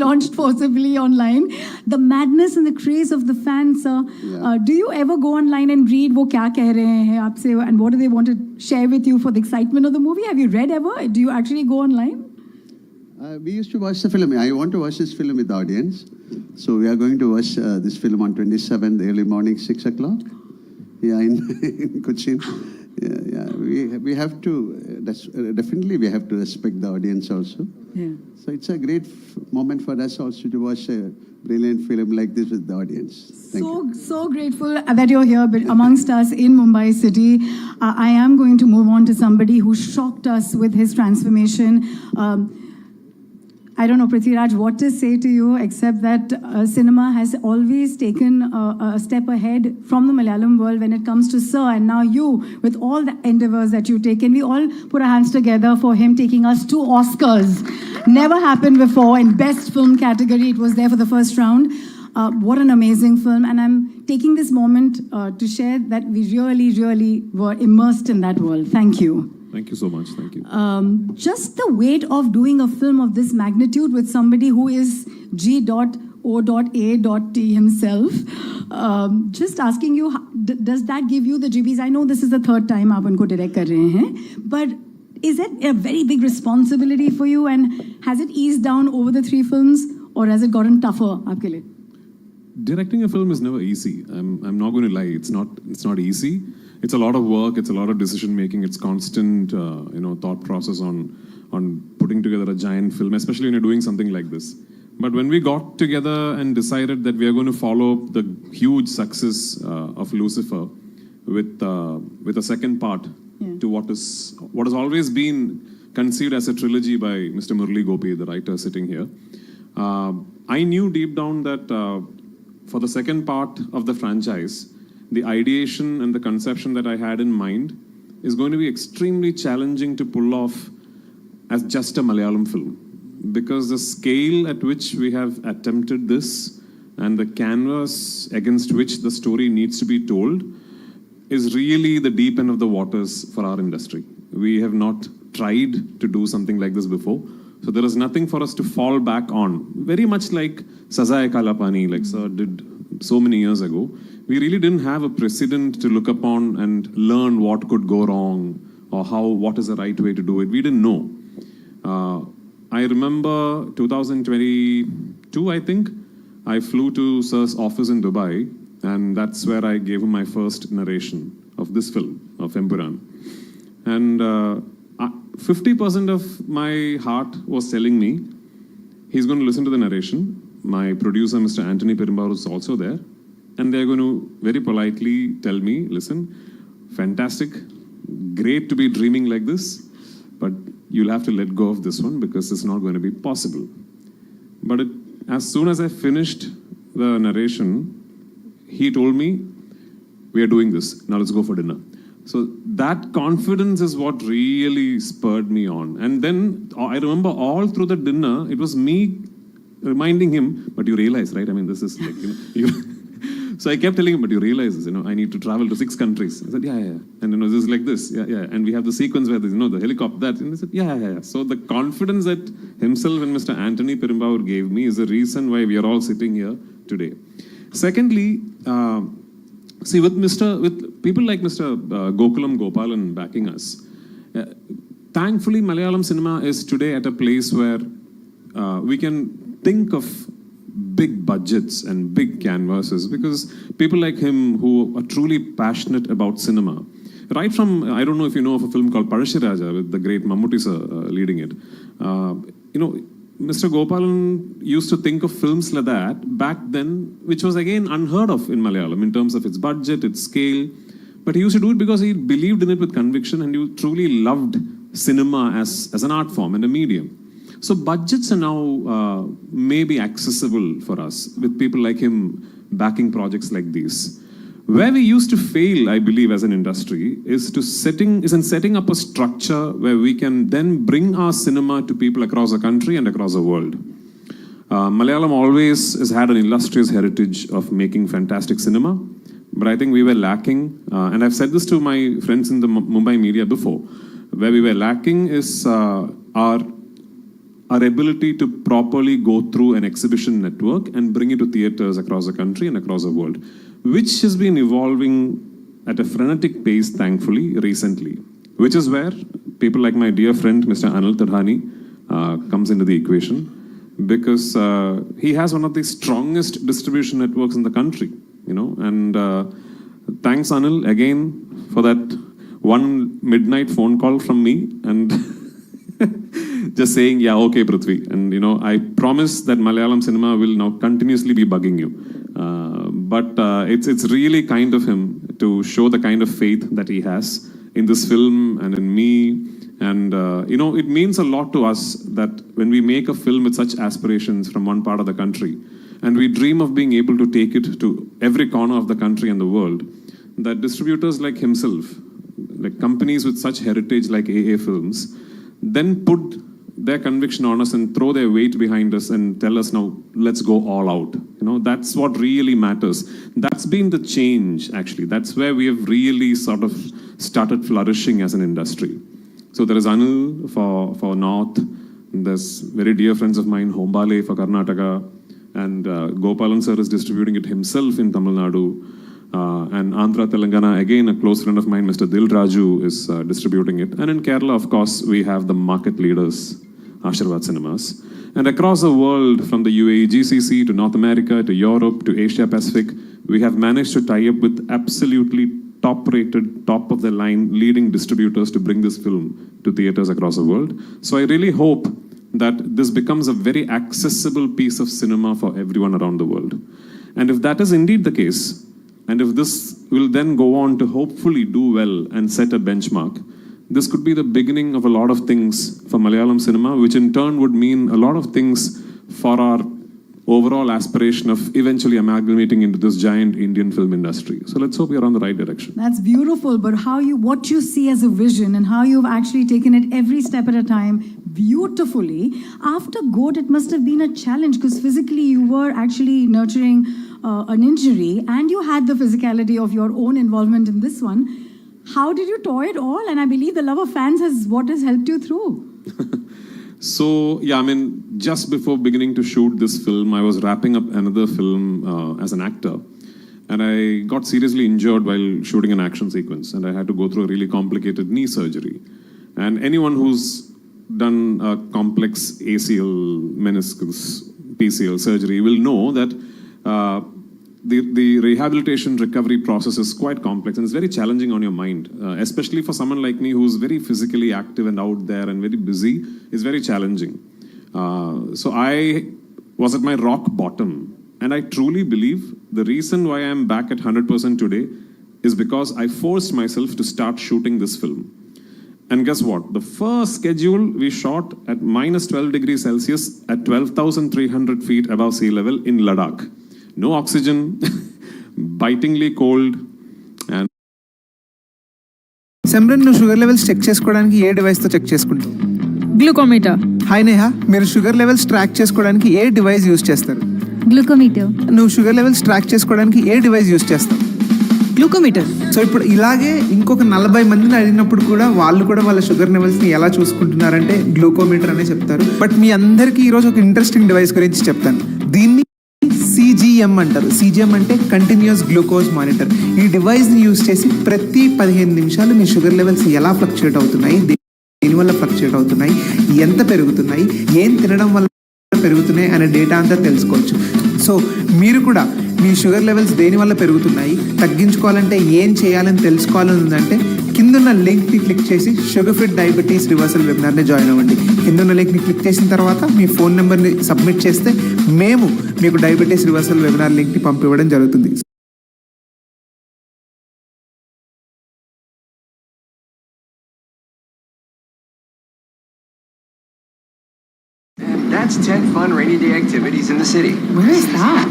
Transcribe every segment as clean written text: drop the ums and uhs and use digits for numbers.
launched forcibly online. The madness and the craze of the fans, sir. Yeah. Do you ever go online and read वो क्या कह रहे हैं आपसे and what do they want to share with you for the excitement of the movie? Have you read ever? Do you actually go online? We used to watch the film. I want to watch this film with the audience. So we are going to watch this film on 27th, early morning, 6 o'clock. Yeah, in Cochin. Yeah. We have to, definitely we have to respect the audience also. Yeah. So it's a great moment for us also to watch a brilliant film like this with the audience. Thank you. So grateful that you're here amongst us in Mumbai city. I am going to move on to somebody who shocked us with his transformation. I don't know, Prithviraj, what to say to you, except that cinema has always taken a step ahead from the Malayalam world when it comes to Sir, and now you, with all the endeavors that you take. Can we all put our hands together for him taking us to Oscars? Never happened before. In Best Film category, it was there for the first round. What an amazing film. And I'm taking this moment to share that we really were immersed in that world. Thank you. Thank you so much. Thank you. Just the weight of doing a film of this magnitude with somebody who is G.O.A.T himself. Just asking you, does that give you the GBs? I know this is the third time aap unko direct kar rahe hain, but is it a very big responsibility for you, and has it eased down over the 3 films, or has it gotten tougher aapke liye? Directing a film is never easy. I'm not going to lie. It's not easy. It's a lot of work. It's a lot of decision making. It's constant, thought process on putting together a giant film, especially when you're doing something like this. But when we got together and decided that we are going to follow the huge success of Lucifer with a second part to what has always been conceived as a trilogy by Mr. Murali Gopi, the writer sitting here, I knew deep down that for the second part of the franchise, the ideation and the conception that I had in mind is going to be extremely challenging to pull off as just a Malayalam film. Because the scale at which we have attempted this and the canvas against which the story needs to be told is really the deep end of the waters for our industry. We have not tried to do something like this before. So there is nothing for us to fall back on. Very much like Sazai Kalapani, like Sir did so many years ago. We really didn't have a precedent to look upon and learn what could go wrong or what is the right way to do it. We didn't know. I remember 2022, I think, I flew to Sir's office in Dubai, and that's where I gave him my first narration of this film, of Empuraan. And 50% of my heart was telling me, he's going to listen to the narration. My producer, Mr. Anthony Perumbavoor, is also there. And they're going to very politely tell me, listen, fantastic, great to be dreaming like this, but you'll have to let go of this one because it's not going to be possible. But as soon as I finished the narration, he told me, we are doing this, now let's go for dinner. So that confidence is what really spurred me on. And then I remember all through the dinner, it was me reminding him, but you realize, right? I mean, this is like, So I kept telling him, but you realize this, I need to travel to 6 countries. I said, yeah. And this is like this, yeah. And we have the sequence where there's, the helicopter, that. And he said, yeah. So the confidence that himself and Mr. Anthony Perumbavoor gave me is the reason why we are all sitting here today. Secondly, see, with people like Mr. Gokulam Gopalan backing us, thankfully Malayalam cinema is today at a place where we can think of big budgets and big canvases because people like him who are truly passionate about cinema, right from, I don't know if you know of a film called Prithviraj with the great Mammootty sir leading it. Mr. Gopalan used to think of films like that back then, which was again unheard of in Malayalam in terms of its budget, its scale. But he used to do it because he believed in it with conviction and he truly loved cinema as an art form and a medium. So budgets are now maybe accessible for us with people like him backing projects like these. Where we used to fail, I believe, as an industry is in setting up a structure where we can then bring our cinema to people across the country and across the world. Malayalam always has had an illustrious heritage of making fantastic cinema, but I think we were lacking, and I've said this to my friends in the Mumbai media before, where we were lacking is our our ability to properly go through an exhibition network and bring it to theaters across the country and across the world, which has been evolving at a frenetic pace, thankfully, recently, which is where people like my dear friend, Mr. Anil Tadhani, comes into the equation, because he has one of the strongest distribution networks in the country, and thanks, Anil, again, for that one midnight phone call from me, and just saying, yeah, okay, Prithvi. And, I promise that Malayalam cinema will now continuously be bugging you. But it's really kind of him to show the kind of faith that he has in this film and in me. And, it means a lot to us that when we make a film with such aspirations from one part of the country, and we dream of being able to take it to every corner of the country and the world, that distributors like himself, like companies with such heritage like AA Films, then put their conviction on us and throw their weight behind us and tell us, now let's go all out. That's what really matters. That's been the change, actually. That's where we have really sort of started flourishing as an industry. So there is Anil for North, there's very dear friends of mine, Hombale for Karnataka, and Gopalan sir is distributing it himself in Tamil Nadu. And Andhra Telangana, again, a close friend of mine, Mr. Dil Raju, is distributing it. And in Kerala, of course, we have the market leaders, Ashirwad Cinemas. And across the world, from the UAE GCC to North America to Europe to Asia Pacific, we have managed to tie up with absolutely top-rated, top-of-the-line leading distributors to bring this film to theaters across the world. So I really hope that this becomes a very accessible piece of cinema for everyone around the world. And if that is indeed the case, and if this will then go on to hopefully do well and set a benchmark, this could be the beginning of a lot of things for Malayalam cinema, which in turn would mean a lot of things for our overall aspiration of eventually amalgamating into this giant Indian film industry. So let's hope we're on the right direction. That's beautiful, but what you see as a vision and how you've actually taken it every step at a time beautifully. After GOAT, it must have been a challenge because physically you were actually nurturing an injury and you had the physicality of your own involvement in this one. How did you toy it all? And I believe the love of fans is what has helped you through. So, yeah, just before beginning to shoot this film, I was wrapping up another film as an actor. And I got seriously injured while shooting an action sequence. And I had to go through a really complicated knee surgery. And anyone who's done a complex ACL, meniscus, PCL surgery will know that the rehabilitation recovery process is quite complex and it's very challenging on your mind, especially for someone like me who's very physically active and out there and very busy. It's very challenging. So I was at my rock bottom, and I truly believe the reason why I'm back at 100% today is because I forced myself to start shooting this film. And guess what? The first schedule we shot at minus 12 degrees Celsius at 12,300 feet above sea level in Ladakh. No oxygen, bitingly cold, and Simran, నువ్వు sugar levels check చేసుకోవడానికి ఏ డివైస్తో check చేసుకుంటావు? Glucometer. Hi Neha, మీరు sugar levels track చేసుకోవడానికి ఏ device use చేస్తారు? Glucometer. నువ్వు sugar levels track చేసుకోవడానికి ఏ device use చేస్తావు? Glucometer. So ఇప్పుడు ఇలాగే ఇంకొక 40 మందిని అడిగినప్పుడు కూడా వాళ్ళు కూడా వాళ్ళ షుగర్ లెవెల్స్ని ఎలా చూసుకుంటున్నారంటే గ్లూకోమీటర్ అనే చెప్తారు. బట్ మీ అందరికీ ఈరోజు ఒక ఇంట్రెస్టింగ్ డివైస్ గురించి చెప్తాను. దీన్ని CGM అంటారు. CGM అంటే కంటిన్యూస్ గ్లూకోజ్ మానిటర్. ఈ డివైస్ని యూజ్ చేసి ప్రతి 15 నిమిషాలు మీ షుగర్ లెవెల్స్ ఎలా ఫ్లక్చుయేట్ అవుతున్నాయి, దేనివల్ల ఫ్లక్చుయేట్ అవుతున్నాయి, ఎంత పెరుగుతున్నాయి, ఏం తినడం వల్ల పెరుగుతున్నాయి అనే డేటా అంతా తెలుసుకోవచ్చు. సో మీరు కూడా మీ షుగర్ లెవెల్స్ దేనివల్ల పెరుగుతున్నాయి, తగ్గించుకోవాలంటే ఏం చేయాలని తెలుసుకోవాలని ఉందంటే కిందున్న లింక్ని క్లిక్ చేసి షుగర్ ఫ్రీ డయాబెటీస్ రివర్సల్ వెబినార్ని జాయిన్ అవ్వండి. కిందున్న లింక్ని క్లిక్ చేసిన తర్వాత మీ ఫోన్ నెంబర్ని సబ్మిట్ చేస్తే మేము మీకు డయాబెటీస్ రివర్సల్ వెబినార్ లింక్ని పంపివ్వడం జరుగుతుంది. That's 10 fun rainy day activities in the city. Where is that?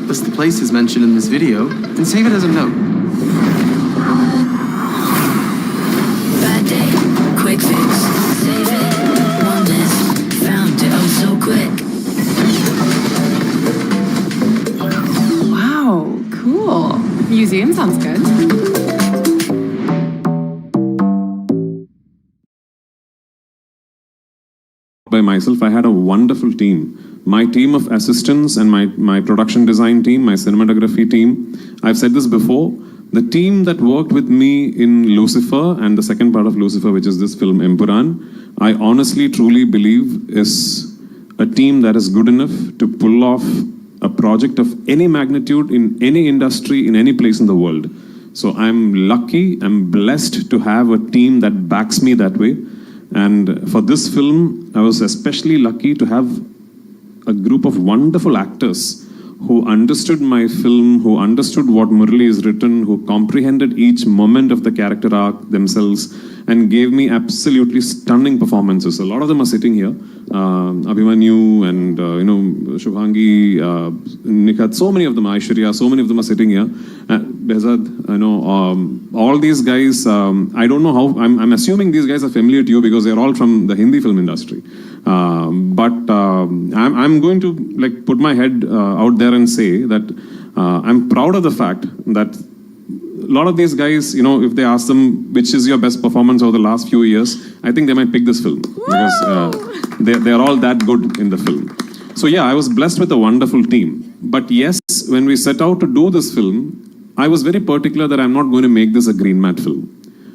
List the places mentioned in this video and save it as a note. Bad day, quick fix, save it, one less, found it oh so quick. Wow, cool. Museum sounds good. by myself. I had a wonderful team. My team of assistants and my production design team, my cinematography team. I've said this before. The team that worked with me in Lucifer and the second part of Lucifer, which is this film Empuraan, I honestly, truly believe is a team that is good enough to pull off a project of any magnitude in any industry, in any place in the world. So I'm lucky, I'm blessed to have a team that backs me that way. And for this film, I was especially lucky to have a group of wonderful actors who understood my film, who understood what Murali has written, who comprehended each moment of the character arc themselves, and gave me absolutely stunning performances. A lot of them are sitting here. Abhimanyu and, Shubhangi, Nikhat, so many of them, Aishwarya, so many of them are sitting here. Behzad, all these guys, I don't know how, I'm assuming these guys are familiar to you because they're all from the Hindi film industry. But I'm going to put my head out there and say that I'm proud of the fact that a lot of these guys, if they ask them which is your best performance over the last few years, I think they might pick this film because they're all that good in the film. So yeah, I was blessed with a wonderful team. But yes, when we set out to do this film, I was very particular that I'm not going to make this a green mat film.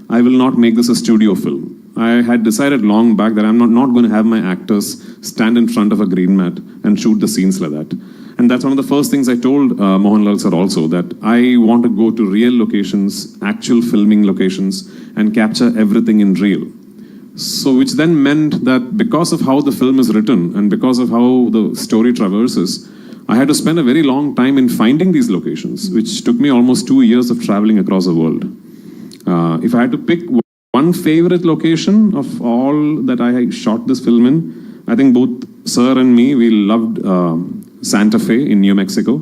I will not make this a studio film. I had decided long back that I'm not going to have my actors stand in front of a green mat and shoot the scenes like that. And that's one of the first things I told Mohanlal sir also, that I want to go to real locations, actual filming locations, and capture everything in real. So which then meant that because of how the film is written and because of how the story traverses, I had to spend a very long time in finding these locations, which took me almost 2 years of traveling across the world. If I had to pick one favorite location of all that I shot this film in, I think both sir and me, we loved Santa Fe in New Mexico.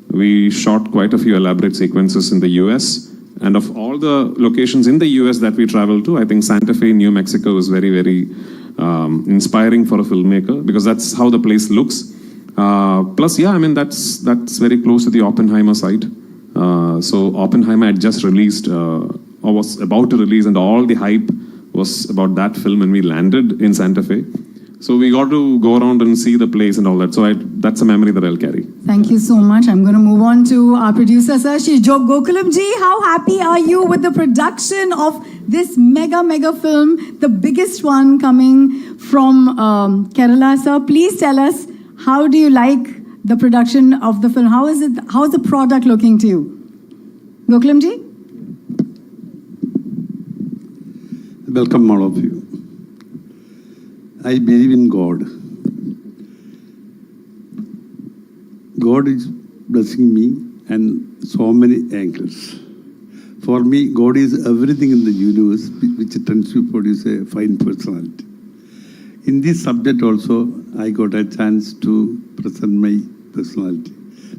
We shot quite a few elaborate sequences in the US. And of all the locations in the US that we traveled to, I think Santa Fe in New Mexico is very, very inspiring for a filmmaker because that's how the place looks. Plus, yeah, I mean, that's very close to the Oppenheimer site. So Oppenheimer had just released, or was about to release, and all the hype was about that film when we landed in Santa Fe. So we got to go around and see the place and all that. So that's a memory that I'll carry. Thank you so much. I'm going to move on to our producer, sir. Gokulam ji, how happy are you with the production of this mega film, the biggest one coming from Kerala, sir? Please tell us, how do you like the production of the film? How is the product looking to you? Gokulam ji? Welcome all of you. I believe in God. God is blessing me and so many angles. For me, God is everything in the universe which tends to produce a fine personality. In this subject also, I got a chance to present my personality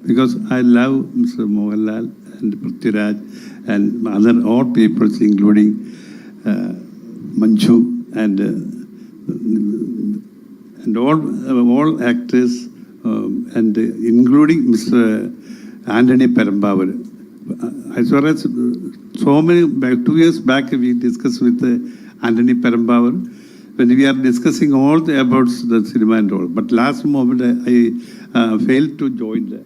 because I love Mr. Mohanlal and Prithviraj and other all people, including Manju and all actors and including Mr. Anthony Perambavar. As far as so many, 2 years back we discussed with Anthony Perambavar when we are discussing all about the cinema and all. But last moment I failed to join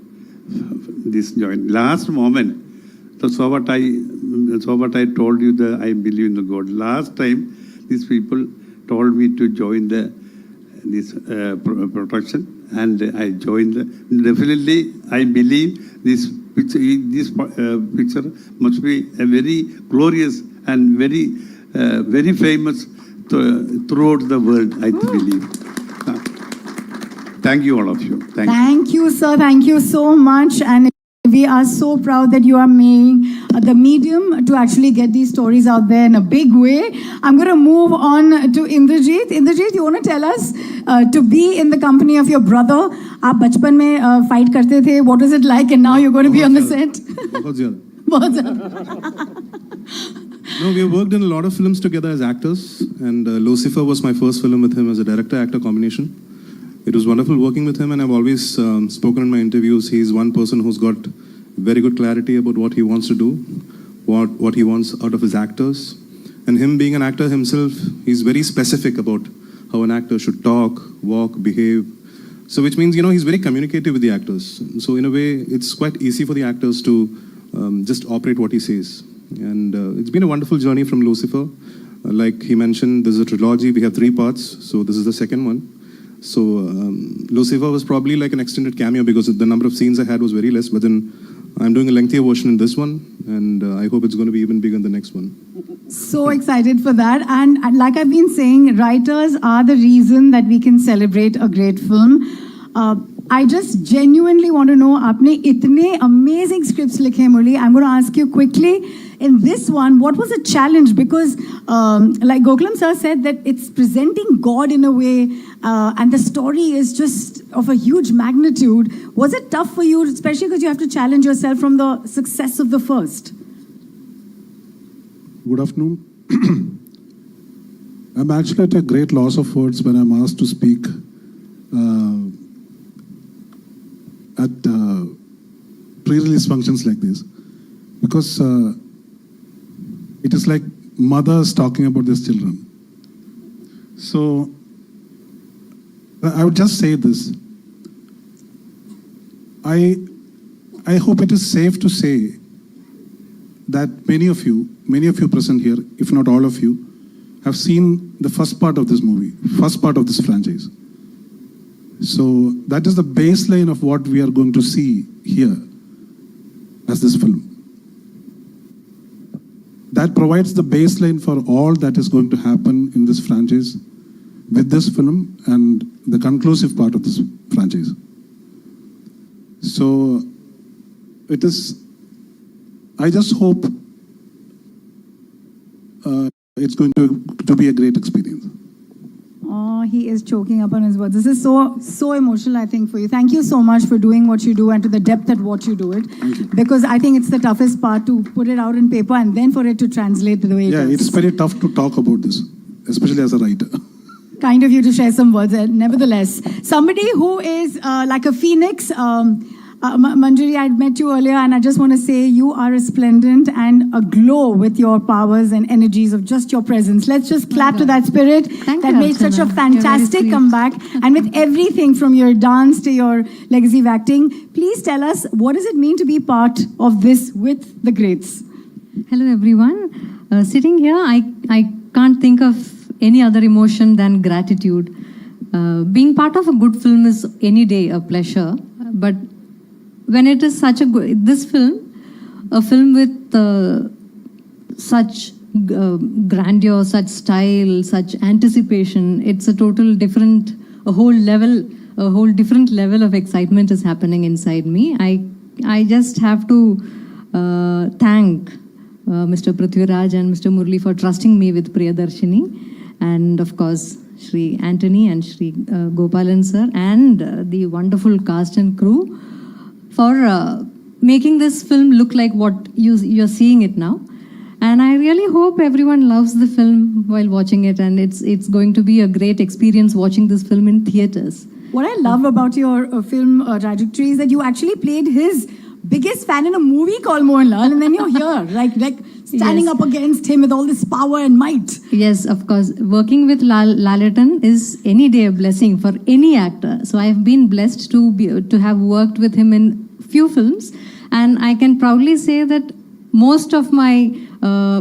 this joint. Last moment, so what I told you that I believe in the God. Last time these people told me to join this production, and I joined. Definitely, I believe this picture must be a very glorious and very famous throughout the world, I believe. Thank you, all of you. Thank you, sir. Thank you so much. And we are so proud that you are making the medium to actually get these stories out there in a big way. I'm going to move on to Indrajit. Indrajit, you want to tell us to be in the company of your brother? आप बचपन में fight करते थे. What was it like? And now you're going to be on the set. बहुत ज़्यादा. No, we have worked in a lot of films together as actors, and Lucifer was my first film with him as a director-actor combination. It was wonderful working with him, and I've always spoken in my interviews. He's one person who's got very good clarity about what he wants to do, what he wants out of his actors. And him being an actor himself, he's very specific about how an actor should talk, walk, behave. So which means, he's very communicative with the actors. So in a way, it's quite easy for the actors to just operate what he says. And it's been a wonderful journey from Lucifer. Like he mentioned, this is a trilogy. We have 3 parts. So this is the second one. So Lucifer was probably like an extended cameo because the number of scenes I had was very less. But then I'm doing a lengthier version in this one. And I hope it's going to be even bigger in the next one. So excited for that. And like I've been saying, writers are the reason that we can celebrate a great film. I just genuinely want to know, आपने इतने amazing scripts लिखे हैं मुरली. I'm going to ask you quickly, in this one, what was the challenge? Because like Gokulam sir said, that it's presenting God in a way, and the story is just of a huge magnitude. Was it tough for you, especially because you have to challenge yourself from the success of the first? Good afternoon. I'm actually at a great loss of words when I'm asked to speak at pre-release functions like this, because it is like mothers talking about their children. So I would just say this. I hope it is safe to say that many of you present here, if not all of you, have seen the first part of this movie, first part of this franchise. So that is the baseline of what we are going to see here as this film. That provides the baseline for all that is going to happen in this franchise with this film and the conclusive part of this franchise. So it is, I just hope it's going to be a great experience. Oh, he is choking up on his words. This is so emotional, I think, for you. Thank you so much for doing what you do and to the depth at what you do it. Thank you. Because I think it's the toughest part to put it out in paper and then for it to translate the way it does. It's very tough to talk about this, especially as a writer. Kind of you to share some words. Nevertheless, somebody who is like a phoenix, Manjari, I met you earlier and I just want to say you are resplendent and aglow with your powers and energies of just your presence. Let's just clap to that spirit that made such a fantastic comeback. And with everything from your dance to your legacy of acting, please tell us, what does it mean to be part of this with the greats? Hello everyone. Sitting here, I can't think of any other emotion than gratitude. Being part of a good film is any day a pleasure, but when it is such a good, this film, a film with such grandeur, such style, such anticipation, it's a total different, a whole different level of excitement is happening inside me. I just have to thank Mr. Prithviraj and Mr. Murli for trusting me with Priyadarshini, and of course Shri Anthony and Shri Gopalan sir and the wonderful cast and crew for making this film look like what you're seeing it now. And I really hope everyone loves the film while watching it, and it's going to be a great experience watching this film in theaters. What I love about your film trajectory is that you actually played his biggest fan in a movie called Mohanlal, and then you're here, like standing up against him with all this power and might. Yes, of course. Working with Lalaton is any day a blessing for any actor. So I've been blessed to have worked with him in few films, and I can proudly say that most of my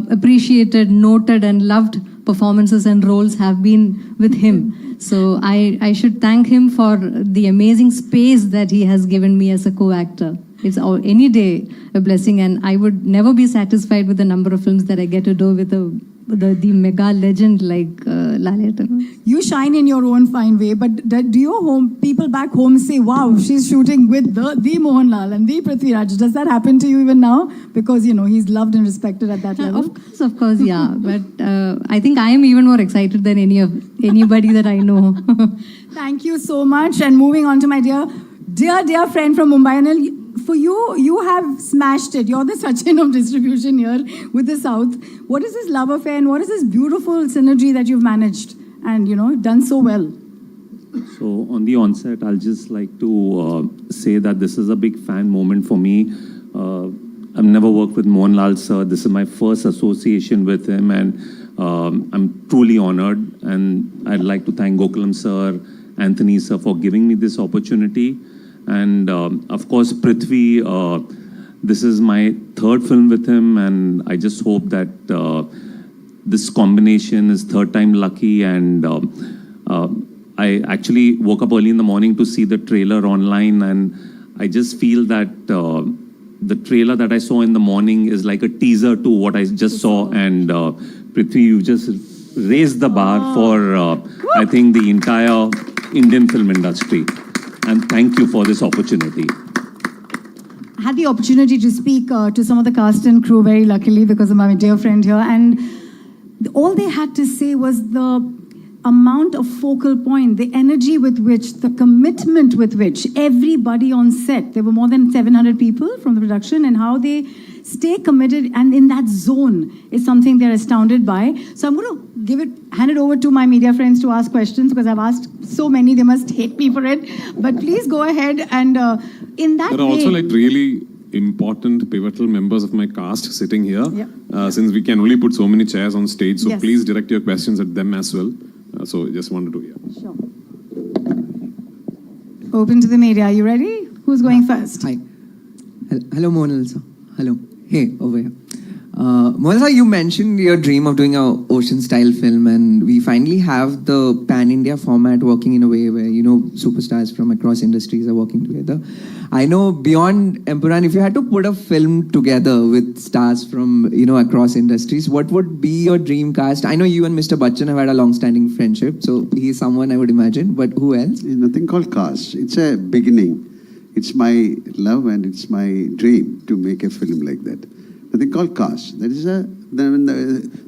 appreciated, noted and loved performances and roles have been with him. So I should thank him for the amazing space that he has given me as a co-actor. It's any day a blessing, and I would never be satisfied with the number of films that I get to do with the mega legend like Lalaton. You shine in your own fine way, but do your people back home say, wow, she's shooting with the Mohanlal and the Prithviraj? Does that happen to you even now? Because, he's loved and respected at that level. Of course, yeah. But I think I am even more excited than anybody that I know. Thank you so much. And moving on to my dear friend from Mumbai, Anil, for you have smashed it. You're the Sachin of distribution here with the South. What is this love affair and what is this beautiful synergy that you've managed and, done so well? So on the onset, I'll just like to say that this is a big fan moment for me. I've never worked with Mohanlal sir. This is my first association with him, and I'm truly honored, and I'd like to thank Gokulam sir, Anthony sir for giving me this opportunity. And of course, Prithvi, this is my third film with him, and I just hope that this combination is third time lucky. And I actually woke up early in the morning to see the trailer online, and I just feel that the trailer that I saw in the morning is like a teaser to what I just saw. And Prithvi, you just raised the bar for, I think, the entire Indian film industry. And thank you for this opportunity. I had the opportunity to speak to some of the cast and crew very luckily because of my dear friend here. And all they had to say was the amount of focal point, the energy with which, the commitment with which everybody on set, there were more than 700 people from the production, and how they stay committed and in that zone is something they're astounded by. So I'm going to hand it over to my media friends to ask questions, because I've asked so many, they must hate me for it. But please go ahead and in that There are also like really important pivotal members of my cast sitting here. Yeah. Since we can only put so many chairs on stage, so Yes. please direct your questions at them as well. So just wanted to hear. Sure. Open to the media. Are you ready? Who's going first? Hi. Hello, Mohanlal sir. Hello. Hey, over here. Mohanlal sir, you mentioned your dream of doing a ocean-style film, and we finally have the pan-India format working in a way where, you know, superstars from across industries are working together. I know beyond Empuraan, if you had to put a film together with stars from, you know, across industries, what would be your dream cast? I know you and Mr. Bachchan have had a long-standing friendship, so he's someone I would imagine, but who else? There's nothing called cast. It's a beginning. It's my love and it's my dream to make a film like that. Nothing called cast. That is then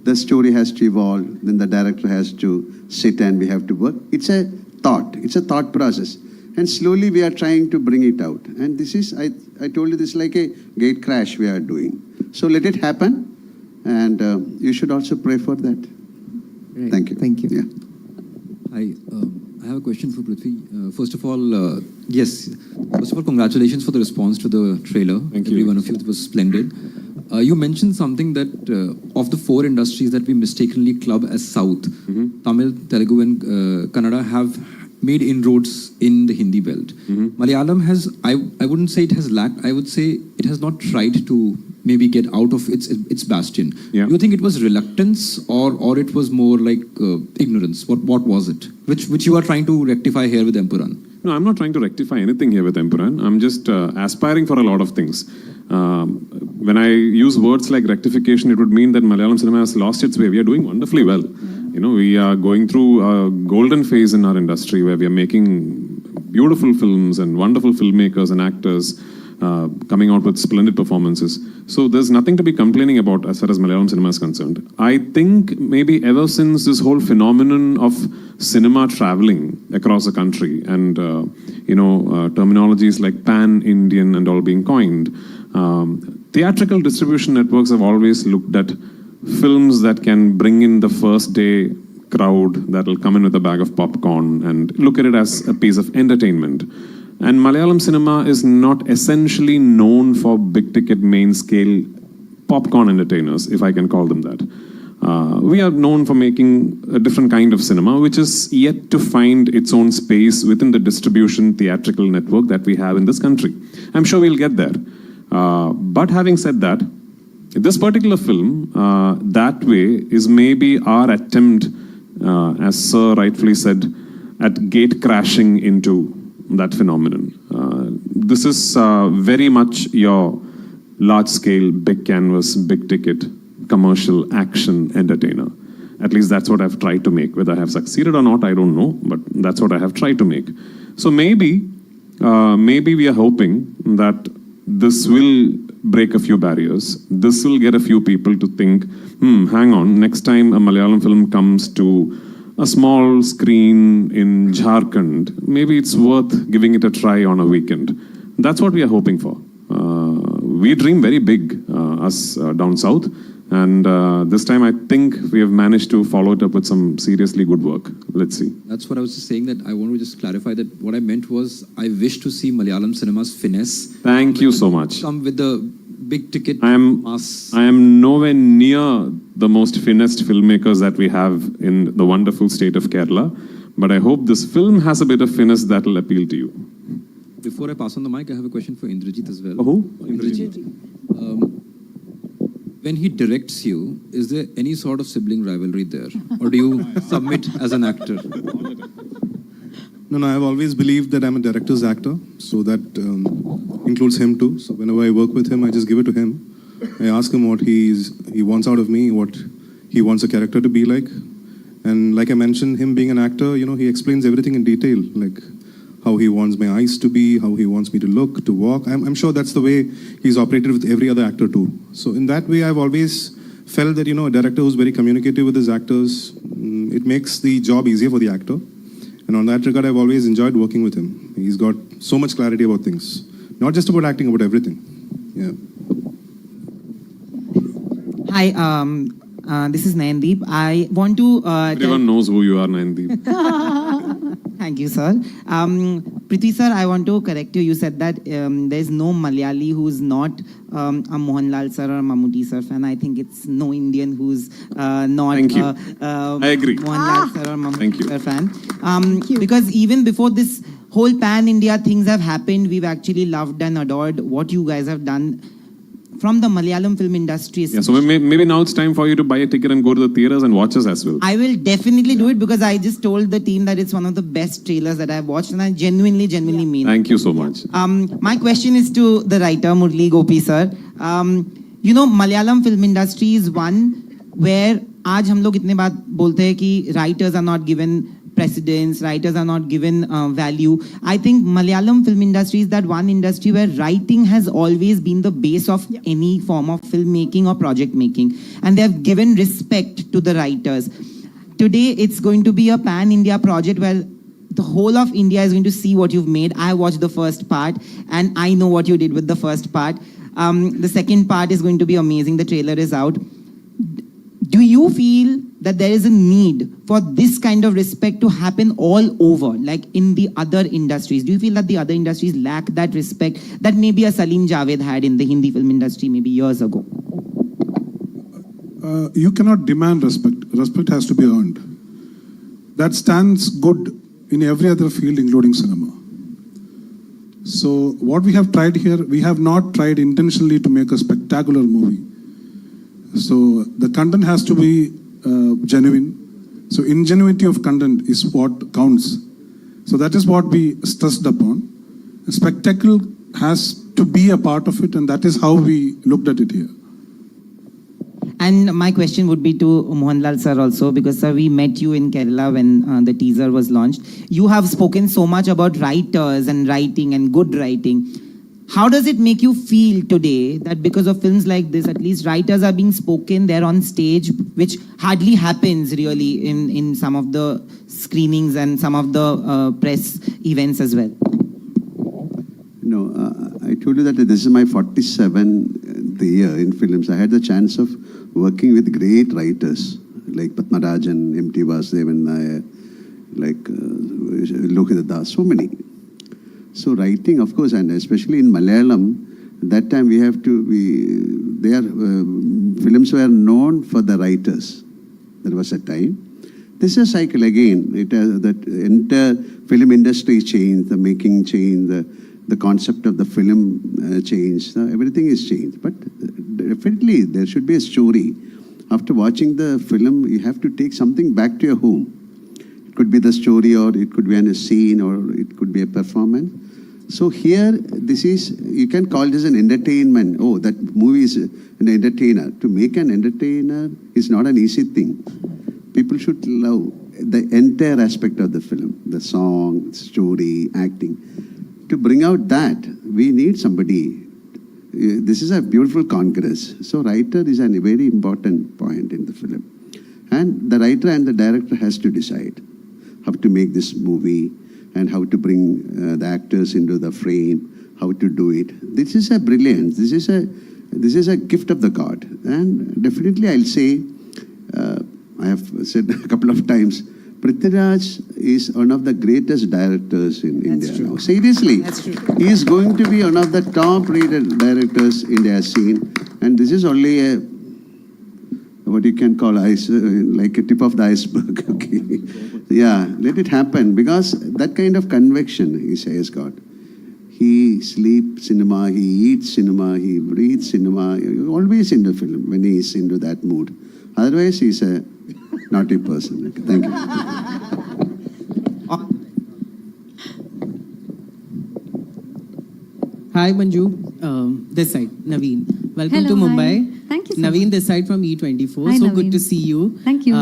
the story has to evolve, then the director has to sit and we have to work. It's a thought. It's a thought process. And slowly we are trying to bring it out. And this is, I told you, this is like a gate crash we are doing. So let it happen. And you should also pray for that. Right. Thank you. Thank you. Yeah. I have a question for Prithvi. First of all, congratulations for the response to the trailer. Thank you. Every one of you, it was splendid. You mentioned something that of the four industries that we mistakenly club as South, Tamil, Telugu and Kannada have made inroads in the Hindi belt. Malayalam has, I wouldn't say it has lacked, I would say it has not tried to maybe get out of its bastion. Yeah. Do you think it was reluctance or it was more like ignorance? What was it? Which you are trying to rectify here with Empuraan? No, I'm not trying to rectify anything here with Empuraan. I'm just aspiring for a lot of things. When I use words like rectification, it would mean that Malayalam cinema has lost its way. We are doing wonderfully well. You know, we are going through a golden phase in our industry where we are making beautiful films and wonderful filmmakers and actors coming out with splendid performances. So there's nothing to be complaining about as far as Malayalam cinema is concerned. I think maybe ever since this whole phenomenon of cinema traveling across the country and, terminologies like pan-Indian and all being coined, theatrical distribution networks have always looked at films that can bring in the first day crowd that will come in with a bag of popcorn and look at it as a piece of entertainment. And Malayalam cinema is not essentially known for big ticket main scale popcorn entertainers, if I can call them that. We are known for making a different kind of cinema, which is yet to find its own space within the distribution theatrical network that we have in this country. I'm sure we'll get there. But having said that, this particular film, that way, is maybe our attempt, as Sir rightfully said, at gate crashing into that phenomenon. This is very much your large-scale, big canvas, big-ticket, commercial action entertainer. At least that's what I've tried to make. Whether I have succeeded or not, I don't know, but that's what I have tried to make. So maybe we are hoping that this will break a few barriers. This will get a few people to think, hang on, next time a Malayalam film comes to a small screen in Jharkhand, maybe it's worth giving it a try on a weekend. That's what we are hoping for. We dream very big, us down south, and this time I think we have managed to follow it up with some seriously good work. Let's see. That's what I was just saying, that I want to just clarify that what I meant was I wish to see Malayalam cinema's finesse. Thank you so much. Come with the big ticket I am mass. nowhere near the most finest filmmakers that we have in the wonderful state of Kerala. But I hope this film has a bit of finesse that will appeal to you. Before I pass on the mic, I have a question for Indrajit as well. Who? Indrajit. When he directs you, is there any sort of sibling rivalry there? Or do you submit as an actor? No, I've always believed that I'm a director's actor, so that includes him too. So whenever I work with him, I just give it to him. I ask him what he wants out of me, what he wants a character to be like. And like I mentioned, him being an actor, he explains everything in detail, like how he wants my eyes to be, how he wants me to look, to walk. I'm sure that's the way he's operated with every other actor too. So in that way, I've always felt that, a director who's very communicative with his actors, it makes the job easier for the actor. And on that regard, I've always enjoyed working with him. He's got so much clarity about things. Not just about acting, about everything. Yeah. Hi, this is Nayandeep. I want to... Everyone knows who you are, Nayandeep. Thank you, sir. Prithvi, sir, I want to correct you. You said that there is no Malayali who's not a Mohanlal, sir, or Mammootty, sir fan. I think it's no Indian who's not Thank you. I agree. Mohanlal, sir, or Thank Mammootty, you. sir fan. Because even before this whole pan-India things have happened, we've actually loved and adored what you guys have done from the Malayalam film industry. Yeah, so maybe now it's time for you to buy a ticket and go to the theaters and watch us as well. I will definitely do it because I just told the team that it's one of the best trailers that I've watched, and I genuinely mean it. Thank you so much. My question is to the writer, Murli Gopi sir. Malayalam film industry is one where आज हम लोग इतने बात बोलते हैं कि writers are not given precedence, writers are not given value. I think Malayalam film industry is that one industry where writing has always been the base of any form of filmmaking or project making. And they have given respect to the writers. Today, it's going to be a pan-India project where the whole of India is going to see what you've made. I watched the first part and I know what you did with the first part. The second part is going to be amazing. The trailer is out. Do you feel that there is a need for this kind of respect to happen all over, like in the other industries? Do you feel that the other industries lack that respect that maybe a Salim Javed had in the Hindi film industry maybe years ago? You cannot demand respect. Respect has to be earned. That stands good in every other field, including cinema. So what we have tried here, we have not tried intentionally to make a spectacular movie. So the content has to be genuine. So ingenuity of content is what counts. So that is what we stressed upon. A spectacle has to be a part of it, and that is how we looked at it here. And my question would be to Mohanlal sir also, because sir, we met you in Kerala when the teaser was launched. You have spoken so much about writers and writing and good writing. How does it make you feel today that because of films like this, at least writers are being spoken, they're on stage, which hardly happens really in some of the screenings and some of the press events as well? No, I told you that this is my 47th year in films. I had the chance of working with great writers like Padmarajan, M.T. Vasudevan Nair, like Lokita Das, so many. So writing, of course, and especially in Malayalam, that time films were known for the writers. There was a time. This is a cycle again. It has that entire film industry changed, the making changed, the concept of the film changed. Everything is changed. But definitely there should be a story. After watching the film, you have to take something back to your home. It could be the story, or it could be a scene, or it could be a performance. So here, you can call this an entertainment. Oh, that movie is an entertainer. To make an entertainer is not an easy thing. People should love the entire aspect of the film, the song, story, acting. To bring out that, we need somebody. This is a beautiful congress. So writer is a very important point in the film. And the writer and the director has to decide how to make this movie and how to bring the actors into the frame, how to do it. This is a brilliance. This is a gift of the God. And definitely I'll say, I have said a couple of times, Prithviraj is one of the greatest directors in India now. Seriously. That's true. He is going to be one of the top-rated directors India has seen. And this is only what you can call like a tip of the iceberg. Okay. Yeah, let it happen, because that kind of conviction he has got. He sleeps cinema, he eats cinema, he breathes cinema. He's always into film when he is into that mood. Otherwise, he's a naughty person. Okay, thank you. Hi Manju, this side, Naveen. Welcome Hello, to hi. Mumbai. Thank you so Naveen, much. this side from E24. Hi, So Naveen. good to see you. Thank you.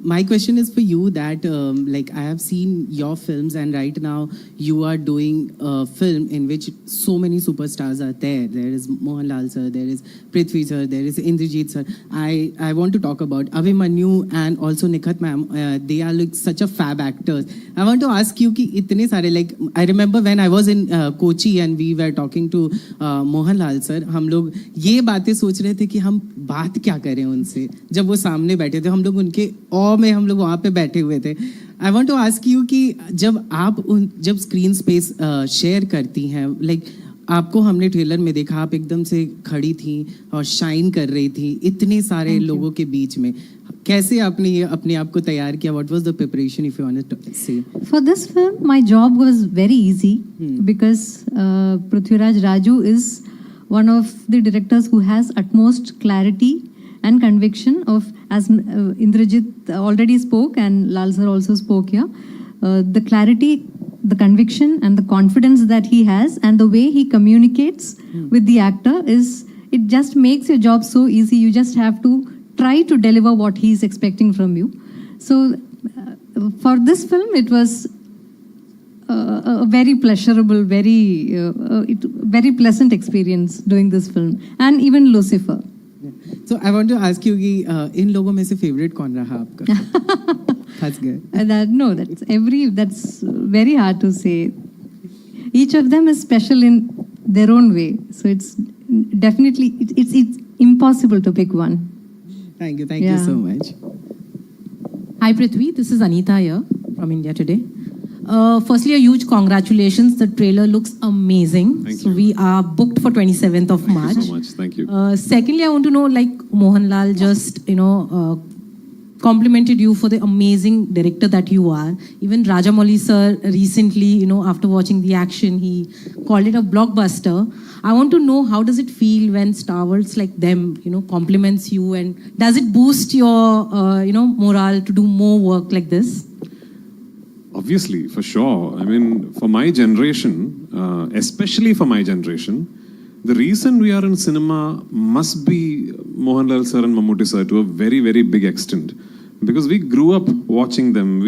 My question is for you that like I have seen your films, and right now you are doing a film in which so many superstars are there. There is Mohanlal sir, there is Prithvi sir, there is Indrajit sir. I want to talk about Abhimanyu and also Nikhat ma'am. They are like such a fab actors. I want to ask you कि इतने सारे, like I remember when I was in Kochi and we were talking to Mohanlal sir, हम लोग ये बातें सोच रहे थे कि हम बात क्या करें उनसे जब वो सामने बैठे थे. हम लोग उनके ऑ में हम लोग वहाँ पे बैठे हुए थे. I want to ask you कि जब स्क्रीन स्पेस शेयर करती हैं, लाइक आपको हमने ट्रेलर में देखा, आप एकदम से खड़ी थी और शाइन कर रही थी इतने सारे लोगों के बीच में. कैसे आपने ये अपने आप को तैयार किया? What was the preparation, if you want to say? For this film, my job was very easy because Prithviraj Raju is one of the directors who has utmost clarity and conviction of, as Indrajit already spoke and Lal sir also spoke here, the clarity, the conviction and the confidence that he has and the way he communicates with the actor it just makes your job so easy. You just have to try to deliver what he is expecting from you. So for this film, it was a very pleasurable, very pleasant experience doing this film, and even Lucifer. So I want to ask you कि इन लोगों में से favorite कौन रहा आपका? That's good. That's very hard to say. Each of them is special in their own way. So it's definitely it's impossible to pick one. Thank you so much. Hi Prithvi, this is Anita here from India Today. Firstly, a huge congratulations. The trailer looks amazing. Thank so you. we are booked for 27th of March. Thank you so much. Thank you. Secondly, I want to know, like Mohanlal just, complimented you for the amazing director that you are. Even Rajamouli sir recently, after watching the action, he called it a blockbuster. I want to know, how does it feel when stalwarts like them, compliments you, and does it boost your, morale to do more work like this? Obviously, for sure. I mean, for my generation, especially for my generation, the reason we are in cinema must be Mohanlal sir and Mammootty sir to a very, very big extent. Because we grew up watching them.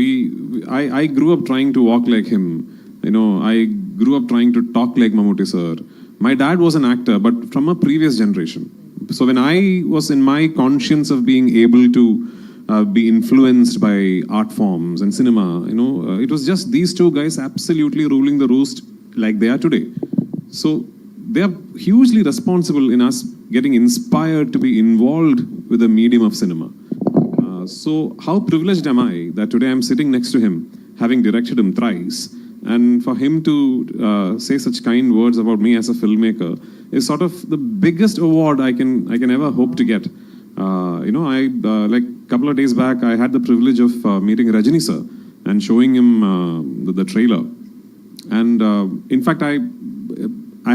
I grew up trying to walk like him. I grew up trying to talk like Mammootty sir. My dad was an actor, but from a previous generation. So when I was in my conscience of being able to be influenced by art forms and cinema, it was just these two guys absolutely ruling the roost like they are today. So they are hugely responsible in us getting inspired to be involved with the medium of cinema. So how privileged am I that today I'm sitting next to him, having directed him thrice, and for him to say such kind words about me as a filmmaker is sort of the biggest award I can ever hope to get. Like a couple of days back, I had the privilege of meeting Rajini sir and showing him the trailer. And in fact, I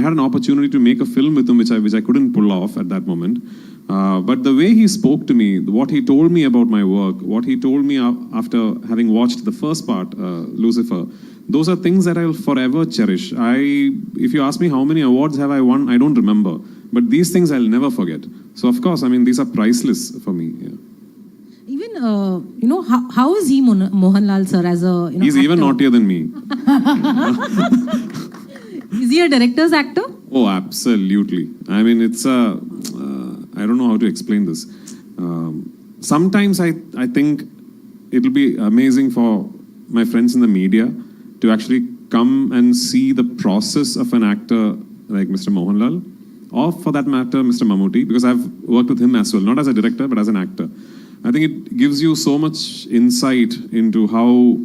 had an opportunity to make a film with him, which I couldn't pull off at that moment. But the way he spoke to me, what he told me about my work, what he told me after having watched the first part, Lucifer, those are things that I'll forever cherish. If you ask me how many awards have I won, I don't remember. But these things I'll never forget. So of course, I mean, these are priceless for me. Yeah. Even, how is he, Mohanlal sir, as a, He's even naughtier than me. Is he a director's actor? Oh, absolutely. I mean, it's a... I don't know how to explain this. Sometimes I think it'll be amazing for my friends in the media to actually come and see the process of an actor like Mr. Mohanlal, or for that matter, Mr. Mammootty, because I've worked with him as well, not as a director, but as an actor. I think it gives you so much insight into how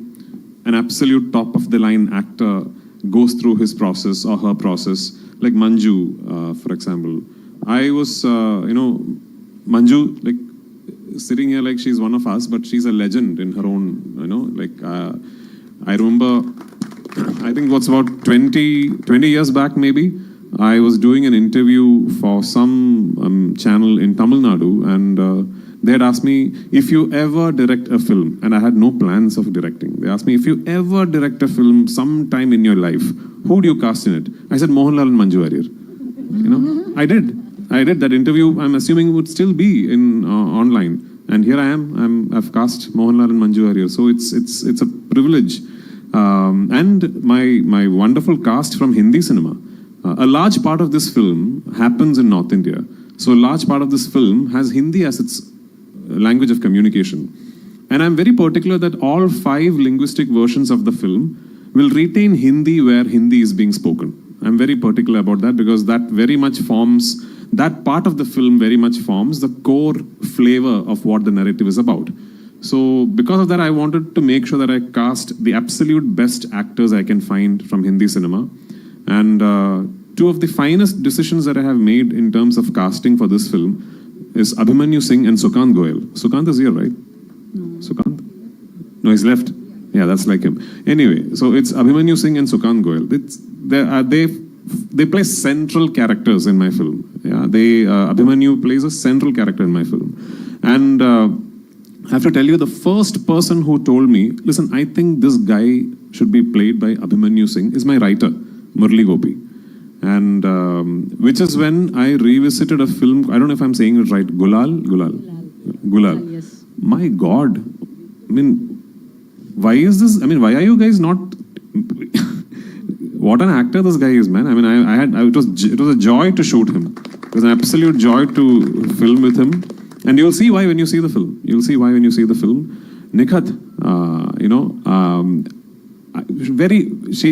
an absolute top-of-the-line actor goes through his process or her process, like Manju, for example. I was, Manju, like, sitting here like she's one of us, but she's a legend in her own, I remember, I think what's about 20 years back maybe, I was doing an interview for some channel in Tamil Nadu, and they had asked me, if you ever direct a film, and I had no plans of directing. They asked me, if you ever direct a film sometime in your life, who do you cast in it? I said, Mohanlal and Manju Warrier. I did that interview. I'm assuming would still be in online, and here I am. I've cast Mohanlal and Manju Warrier. So it's a privilege, and my wonderful cast from Hindi cinema. A large part of this film happens in North India. So a large part of this film has Hindi as its language of communication. And I'm very particular that all 5 linguistic versions of the film will retain Hindi where Hindi is being spoken. I'm very particular about that because that very much forms, that part of the film very much forms the core flavor of what the narrative is about. So because of that, I wanted to make sure that I cast the absolute best actors I can find from Hindi cinema. And 2 of the finest decisions that I have made in terms of casting for this film is Abhimanyu Singh and Sukant Goyal. Sukant is here, right? Sukant? No, he's left. Yeah, that's like him. Anyway, so it's Abhimanyu Singh and Sukant Goyal. They play central characters in my film. Yeah, Abhimanyu plays a central character in my film. And I have to tell you, the first person who told me, listen, I think this guy should be played by Abhimanyu Singh is my writer, Murli Gopi. And which is when I revisited a film, I don't know if I'm saying it right, Gulal, yes. My God, I mean, why is this, why are you guys not, what an actor this guy is, man. I mean, it was a joy to shoot him. It was an absolute joy to film with him. And you'll see why when you see the film. Nikhat,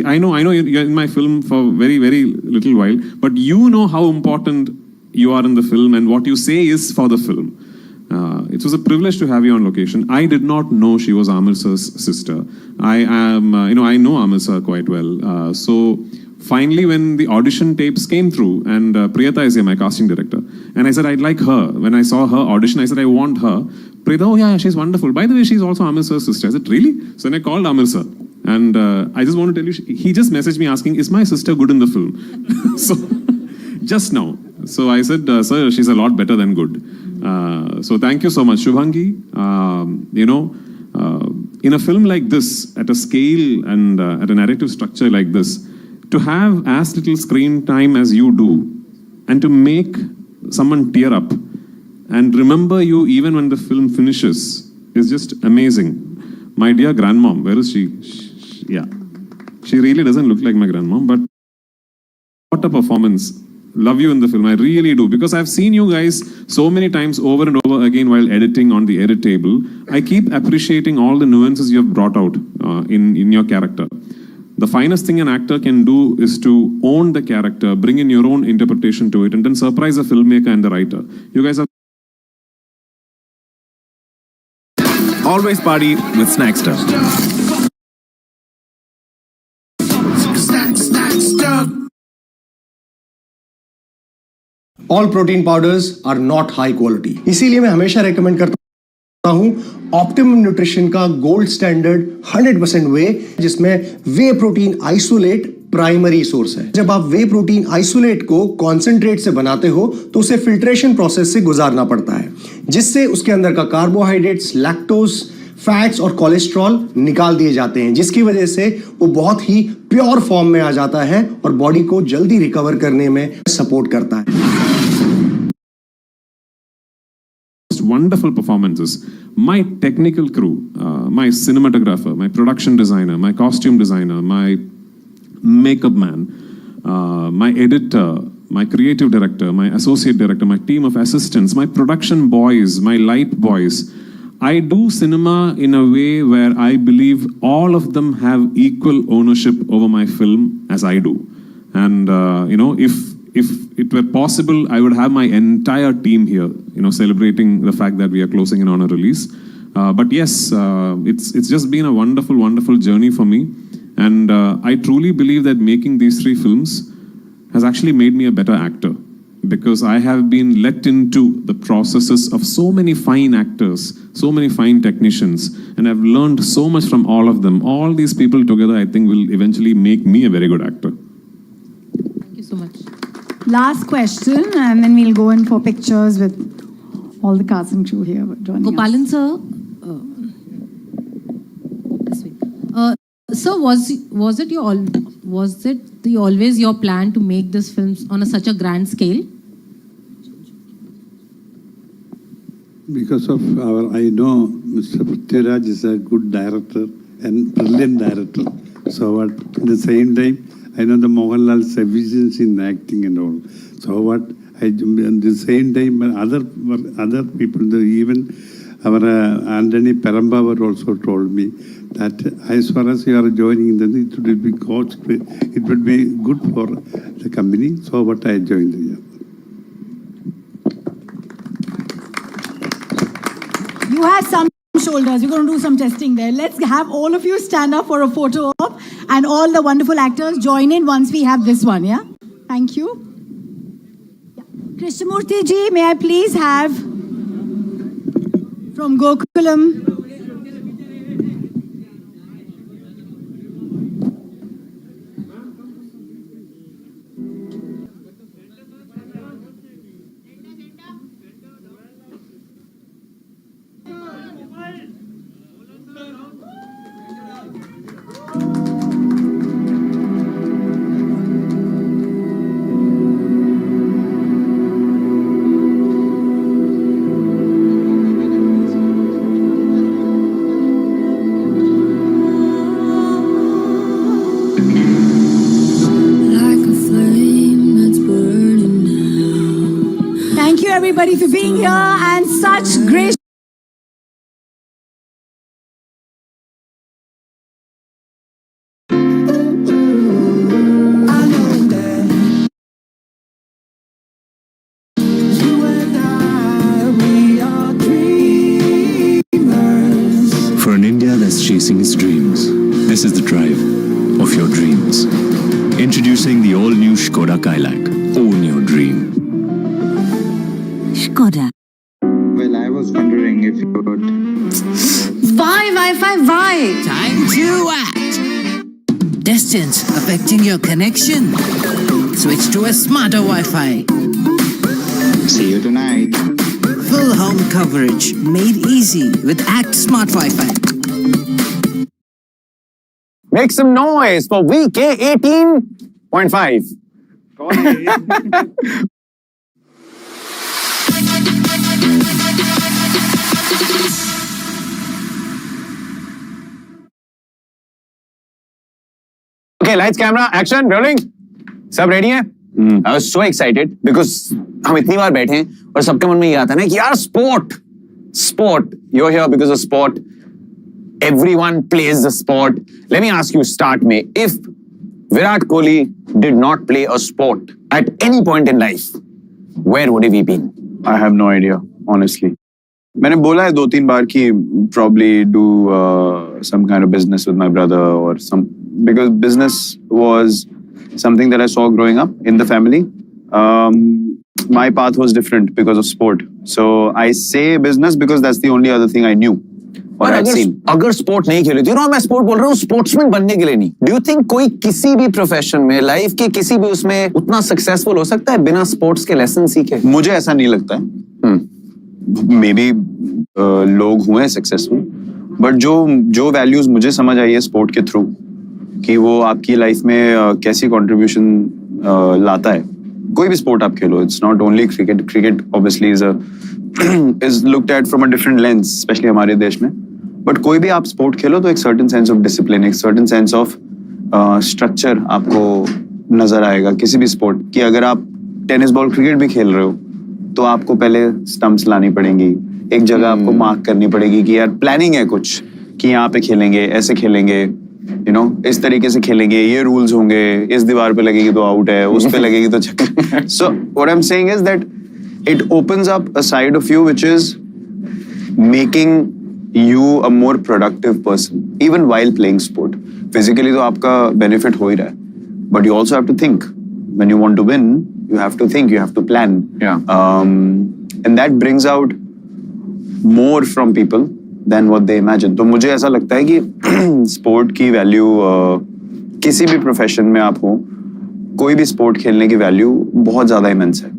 I know you're in my film for very, very little while, but you know how important you are in the film and what you say is for the film. It was a privilege to have you on location. I did not know she was Amir sir's sister. I know Amir sir quite well. So finally, when the audition tapes came through, and Priyata is here, my casting director, and I said, I'd like her. When I saw her audition, I said, I want her. Priyata, oh yeah, she's wonderful. By the way, she's also Amir sir's sister. I said, really? So then I called Amir sir. And I just want to tell you, he just messaged me asking, is my sister good in the film? So, just now. So I said, sir, she's a lot better than good. So thank you so much. Shubhangi, in a film like this, at a scale and at a narrative structure like this, to have as little screen time as you do, and to make someone tear up and remember you even when the film finishes is just amazing. My dear grandmom, where is she? Yeah, she really doesn't look like my grandmom, but what a performance. Love you in the film, I really do, because I've seen you guys so many times over and over again while editing on the edit table. I keep appreciating all the nuances you have brought out in your character. The finest thing an actor can do is to own the character, bring in your own interpretation to it, and then surprise the filmmaker and the writer. You guys are always party with Snackster. All protein powders are not high quality. इसीलिए मैं हमेशा recommend करता हूँ optimum nutrition का gold standard 100% वे, जिसमें वे protein isolate primary source है। जब आप वे प्रोटीन आइसोलेट को कॉन्सेंट्रेट से बनाते हो तो उसे फिल्ट्रेशन प्रोसेस से गुजारना पड़ता है, जिससे उसके अंदर का कार्बोहाइड्रेट्स, लैक्टोज, फैट्स और कोलेस्ट्रॉल निकाल दिए जाते हैं, जिसकी वजह से वो बहुत ही प्योर फॉर्म में आ जाता है और बॉडी को जल्दी रिकवर करने में सपोर्ट करता है। Wonderful performances. My technical crew, my cinematographer, my production designer, my costume designer, my makeup man, my editor, my creative director, my associate director, my team of assistants, my production boys, my light boys. I do cinema in a way where I believe all of them have equal ownership over my film as I do. And, if it were possible, I would have my entire team here, celebrating the fact that we are closing in on a release. But yes, it's just been a wonderful, wonderful journey for me. And I truly believe that making these 3 films has actually made me a better actor. because I have been let into the processes of so many fine actors, so many fine technicians, and I've learned so much from all of them. All these people together, I think, will eventually make me a very good actor. Thank you so much. Last question, and then we'll go in for pictures with all the cast and crew here joining Gopalan us. sir, this way. Sir, was it always your plan to make this film on such a grand scale? Because of I know Mr. Prithviraj is a good director and brilliant director. So at the same time, I know the Mohanlal's efficiency in acting and all. So at the same time, other people, even our Anthony Perambhavar also told me that as far as you are joining, then it would be good for the company. So I joined here. You have some shoulders. We're going to do some testing there. Let's have all of you stand up for a photo op, and all the wonderful actors join in once we have this one, yeah? Thank you. Yeah. Krishnamurti ji, may I please have from Gokulam. Thank you everybody for being here and such great For an India that's chasing its dreams, this is the drive of your dreams. Introducing the all-new Skoda Kailak. Own your dream. Skoda. Well, I was wondering if you would. Why? Time to act. Distance affecting your connection? Switch to a smarter Wi-Fi. See you tonight. Full home coverage made easy with Act Smart Wi-Fi. Make some noise for VK 18.5. Okay, lights, camera, action, rolling. सब ready है? I was so excited because हम इतनी बार बैठे हैं और सबके मन में ये आता है ना कि यार sport. You're here because of sport. Everyone plays the sport. Let me ask you, start में, if Virat Kohli did not play a sport at any point in life, where would he been? I have no idea, honestly. मैंने बोला है 2-3 बार कि probably do some kind of business with my brother or some, because business was something that I saw growing up in the family. My path was different because of sport. So I say business because that's the only other thing I knew. और अगर sport नहीं खेले, मैं sport बोल रहा हूँ sportsman बनने के लिए नहीं. Do you think कोई किसी भी प्रोफेशन में, लाइफ के किसी भी उसमें उतना सक्सेसफुल हो सकता है बिना स्पोर्ट्स के लेसन सीखे? मुझे ऐसा नहीं लगता है. मे बी लोग हुए सक्सेसफुल, बट जो वैल्यूज मुझे समझ आई है स्पोर्ट के थ्रू कि वो आपकी लाइफ में कैसी कंट्रीब्यूशन लाता है. कोई भी स्पोर्ट आप खेलो, it's not only cricket obviously is looked at from a different lens, specially हमारे देश में. बट कोई भी आप स्पोर्ट खेलो तो एक सर्टेन सेंस ऑफ डिसिप्लिन, एक सर्टेन सेंस ऑफ स्ट्रक्चर आपको नजर आएगा किसी भी स्पोर्ट की. अगर आप टेनिस बॉल क्रिकेट भी खेल रहे हो तो आपको पहले स्टंप्स लानी पड़ेंगी, एक जगह आपको मार्क करनी पड़ेगी कि यार प्लानिंग है कुछ कि यहाँ पे खेलेंगे, ऐसे खेलेंगे, यू नो, इस तरीके से खेलेंगे, ये रूल्स होंगे, इस दीवार पे लगेगी तो आउट है, उस पे लगेगी तो छक्का. So what I am saying is that it opens up a side of you which is making you a more productive person even while playing sport. Physically तो आपका benefit हो ही रहा है, but you also have to think when you want to win. You have to think, you have to plan. And that brings out more from people than what they imagine. तो मुझे ऐसा लगता है कि sport की value किसी भी profession में आप हो, कोई भी स्पोर्ट खेलने की वैल्यू बहुत ज्यादा इमेंस है.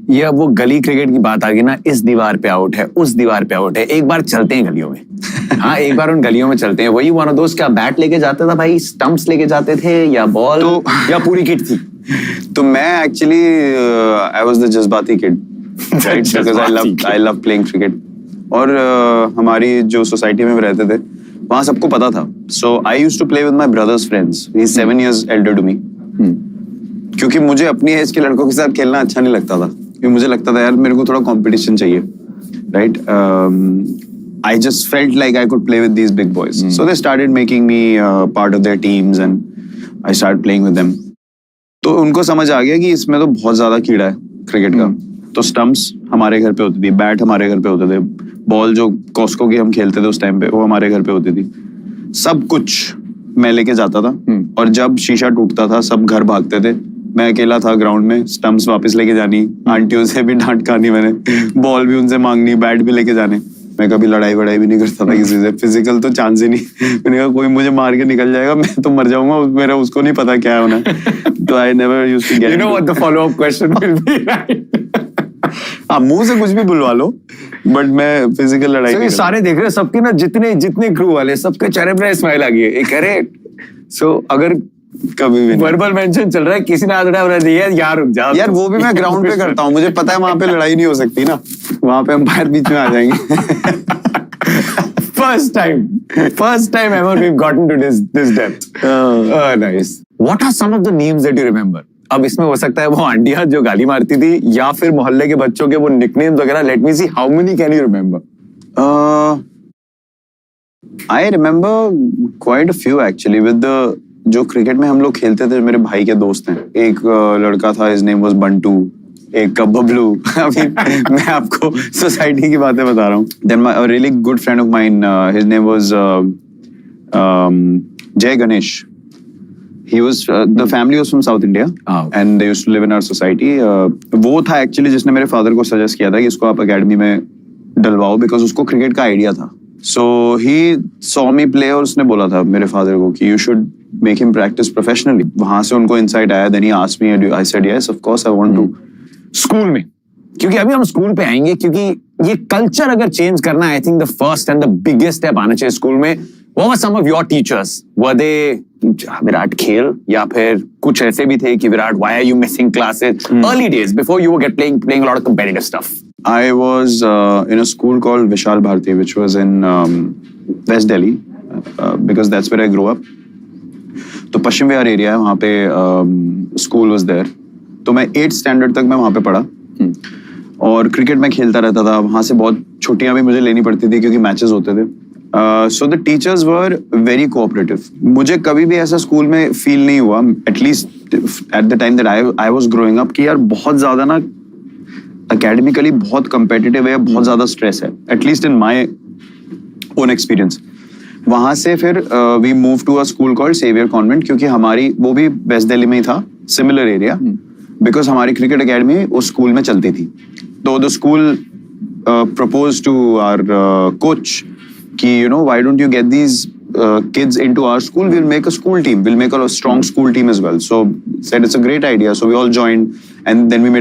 ये वो गली क्रिकेट की बात आ गई ना, इस दीवार पे आउट है, उस दीवार पे आउट है. एक बार चलते हैं गलियों में. हाँ, एक बार उन गलियों में चलते हैं. वही वन ऑफ दोस्त, क्या बैट लेके जाता था भाई, स्टंप्स लेके जाते थे या बॉल या पूरी किट थी? तो मैं एक्चुअली आई वाज द जज्बाती kid, right, because I love playing cricket. और हमारी जो सोसाइटी में रहते थे वहाँ सबको पता था. So I used to play with my brothers friends. He is 7 years elder to me. क्योंकि मुझे अपनी एज के लड़कों के साथ खेलना अच्छा नहीं लगता था, क्योंकि मुझे लगता था यार मेरे को थोड़ा कंपटीशन चाहिए, right. I just felt like I could play with these big boys. So they started making me part of their teams and I started playing with them. तो उनको समझ आ गया कि इसमें तो बहुत ज्यादा कीड़ा है क्रिकेट का. तो स्टंप्स हमारे घर पे होती थी, बैट हमारे घर पे होते थे, बॉल जो कॉस्को की हम खेलते थे उस टाइम पे वो हमारे घर पे होती थी. सब कुछ मैं लेके जाता था. और जब शीशा टूटता था सब घर भागते थे. मैं अकेला था ग्राउंड में, स्टंप्स वापस लेके जानी, आंटियों से भी डांट खानी मैंने, बॉल भी उनसे मांगनी, बैट भी लेके जाने. मैं कभी लड़ाई वड़ाई भी नहीं करता था किसी से. फिजिकल तो चांस ही नहीं. मैंने कहा कोई मुझे मार के निकल जाएगा, मैं तो मर जाऊंगा, मेरा उसको नहीं पता क्या होना. तो I never used to get. You know what the follow-up question will be, right? हाँ, मुंह से कुछ भी बुलवा लो, बट मैं फिजिकल लड़ाई नहीं. सारे देख रहे हैं, सबके ना जितने क्रू वाले सबके चेहरे पर स्माइल आ गई है. एक अरे सो अगर कभी भी वर्बल मेंशन चल रहा है, किसी ने हाथ उठाया दिया यार रुक जाओ यार, वो भी मैं ग्राउंड पे करता हूँ. मुझे पता है वहां पे लड़ाई नहीं हो सकती ना, वहां पे अंपायर बीच में आ जाएंगे. First time ever we've gotten to this depth. Nice. What are some of the names that you remember? अब इसमें हो सकता है वो आंटियां जो गाली मारती थी या फिर मोहल्ले के बच्चों के वो निकनेम्स वगैरह. Let me see how many can you remember? I remember quite a few actually with the जो क्रिकेट में हम लोग खेलते थे. मेरे भाई के दोस्त हैं. एक लड़का था, his name was बंटू, एक का बबलू. अभी मैं आपको सोसाइटी की बातें बता रहा हूँ. Then a really good friend of mine, his name was Jay Ganesh. He was the family was from South India and they used to live in our society. वो था एक्चुअली जिसने मेरे फादर को सजेस्ट किया था कि इसको आप एकेडमी में डलवाओ, बिकॉज उसको क्रिकेट का आइडिया था. सो ही सॉ मी प्ले और उसने बोला था मेरे फादर को कि you should make him practise professionally. वहां से उनको इनसाइट आया. Then he asked me, I said yes of course I want to. School में, क्योंकि अभी हम स्कूल पे आएंगे, क्योंकि ये कल्चर अगर चेंज करना है, I think the first and the biggest step आना चाहिए स्कूल में. What were some of your teachers? Were they Virat खेल, या फिर कुछ ऐसे भी थे कि Virat why are you missing classes? Early days before you would get playing a lot of competitive stuff. I was in a school called Vishal Bharti, which was in West Delhi, because that's where I grew up. तो Paschim Vihar area है वहाँ पे. School was there. तो मैं 8th standard तक मैं वहाँ पे पढ़ा और क्रिकेट में खेलता रहता था. वहाँ से बहुत छुट्टियाँ भी मुझे लेनी पड़ती थी क्योंकि मैचेस होते थे. So the teachers were very cooperative. मुझे कभी भी ऐसा स्कूल में फील नहीं हुआ, at least at the time that I was growing up, कि यार बहुत ज़्यादा ना academically बहुत competitive है, बहुत ज़्यादा stress है. At least in my own experience. वहाँ से फिर we moved to a school called Xavier Convent, क्योंकि हमारी वो भी वेस्ट दिल्ली में ही था, similar area, because हमारी cricket academy उस स्कूल में चलती थी. तो the school proposed to our coach कि you know why don't you get these kids into our school, we'll make a school team, we'll make a strong school team as well. So said it's a great idea, so we all joined and then we made a